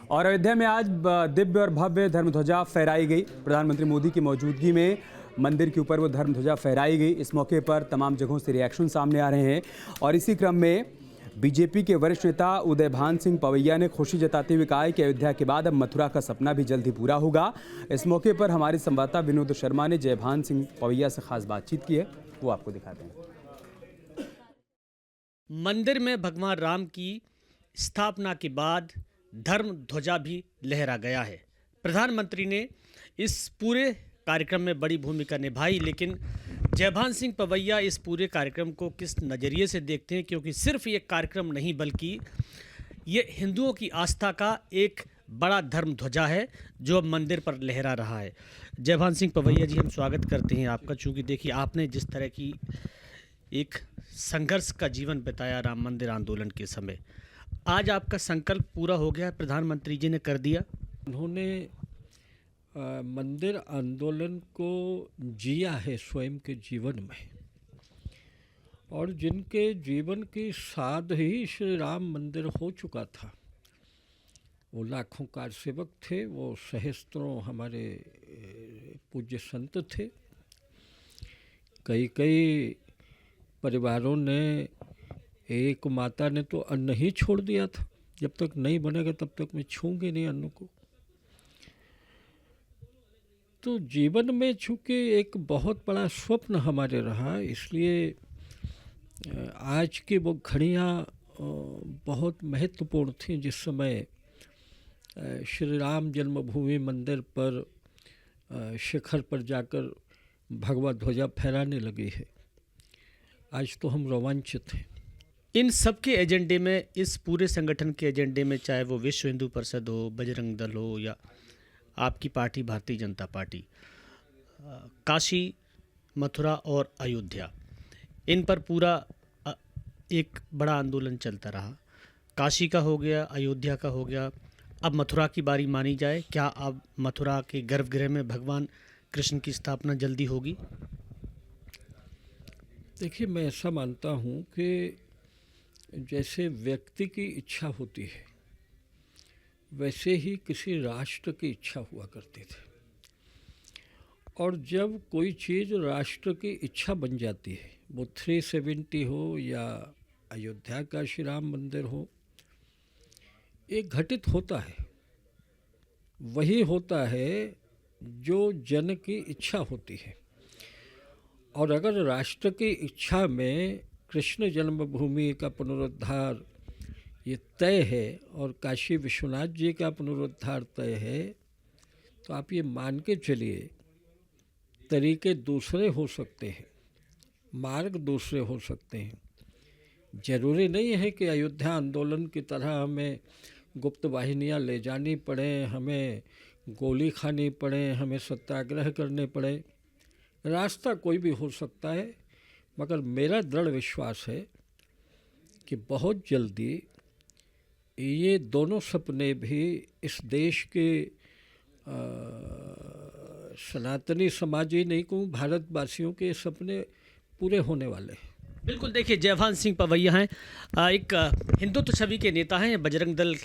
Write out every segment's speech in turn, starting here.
और अयोध्या में आज दिव्य और भव्य धर्मध्वजा फहराई गई। प्रधानमंत्री मोदी की मौजूदगी में मंदिर के ऊपर वो धर्मध्वजा फहराई गई। इस मौके पर तमाम जगहों से रिएक्शन सामने आ रहे हैं और इसी क्रम में बीजेपी के वरिष्ठ नेता उदयभान सिंह पवैया ने खुशी जताते हुए कहा है कि अयोध्या के बाद अब मथुरा का सपना भी जल्द ही पूरा होगा। इस मौके पर हमारे संवाददाता विनोद शर्मा ने जयभान सिंह पवैया से खास बातचीत की है, वो आपको दिखाते हैं। मंदिर में भगवान राम की स्थापना के बाद धर्म ध्वजा भी लहरा गया है। प्रधानमंत्री ने इस पूरे कार्यक्रम में बड़ी भूमिका निभाई, लेकिन जयभान सिंह पवैया इस पूरे कार्यक्रम को किस नज़रिए से देखते हैं, क्योंकि सिर्फ ये कार्यक्रम नहीं बल्कि ये हिंदुओं की आस्था का एक बड़ा धर्म ध्वजा है जो अब मंदिर पर लहरा रहा है। जयभान सिंह पवैया जी, हम स्वागत करते हैं आपका। चूँकि देखिए, आपने जिस तरह की एक संघर्ष का जीवन बिताया राम मंदिर आंदोलन के समय, आज आपका संकल्प पूरा हो गया, प्रधानमंत्री जी ने कर दिया। उन्होंने मंदिर आंदोलन को जिया है स्वयं के जीवन में, और जिनके जीवन की साध ही श्री राम मंदिर हो चुका था। वो लाखों कार सेवक थे, वो सहस्त्रों हमारे पूज्य संत थे। कई परिवारों ने, एक माता ने तो अन्न ही छोड़ दिया था, जब तक नहीं बनेगा तब तक मैं छूंगी नहीं अन्न को। तो जीवन में चूँकि एक बहुत बड़ा स्वप्न हमारे रहा, इसलिए आज की वो घड़ियाँ बहुत महत्वपूर्ण थी जिस समय श्री राम जन्मभूमि मंदिर पर शिखर पर जाकर भगवा ध्वजा फहराने लगी है। आज तो हम रोमांचित हैं। इन सब के एजेंडे में, इस पूरे संगठन के एजेंडे में, चाहे वो विश्व हिंदू परिषद हो, बजरंग दल हो या आपकी पार्टी भारतीय जनता पार्टी, काशी, मथुरा और अयोध्या, इन पर पूरा एक बड़ा आंदोलन चलता रहा। काशी का हो गया, अयोध्या का हो गया, अब मथुरा की बारी मानी जाए। क्या अब मथुरा के गर्भगृह में भगवान कृष्ण की स्थापना जल्दी होगी? देखिए, मैं ऐसा मानता हूँ कि जैसे व्यक्ति की इच्छा होती है, वैसे ही किसी राष्ट्र की इच्छा हुआ करती थी। और जब कोई चीज़ राष्ट्र की इच्छा बन जाती है, वो 370 हो या अयोध्या का श्री राम मंदिर हो, एक घटित होता है। वही होता है जो जन की इच्छा होती है। और अगर राष्ट्र की इच्छा में कृष्ण जन्मभूमि का पुनरुद्धार ये तय है और काशी विश्वनाथ जी का पुनरुद्धार तय है, तो आप ये मान के चलिए, तरीके दूसरे हो सकते हैं, मार्ग दूसरे हो सकते हैं। जरूरी नहीं है कि अयोध्या आंदोलन की तरह हमें गुप्त वाहिनियाँ ले जानी पड़े, हमें गोली खानी पड़े, हमें सत्याग्रह करने पड़े। रास्ता कोई भी हो सकता है, मगर मेरा दृढ़ विश्वास है कि बहुत जल्दी ये दोनों सपने भी इस देश के सनातनी समाज ही नहीं कहूँ, भारतवासियों के सपने पूरे होने वाले हैं। बिल्कुल। देखिए, जयभान सिंह पवैया हैं, एक हिंदुत्व छवि के नेता हैं, बजरंग दल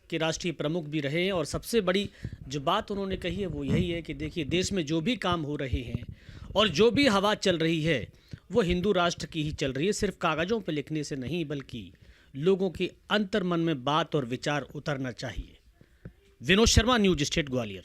के राष्ट्रीय प्रमुख भी रहे हैं। और सबसे बड़ी जो बात उन्होंने कही है वो यही है कि देखिए, देश में जो भी काम हो रहे हैं और जो भी हवा चल रही है वो हिंदू राष्ट्र की ही चल रही है। सिर्फ कागज़ों पर लिखने से नहीं, बल्कि लोगों के अंतर्मन में बात और विचार उतरना चाहिए। Vinod Sharma, news state, Gwalior.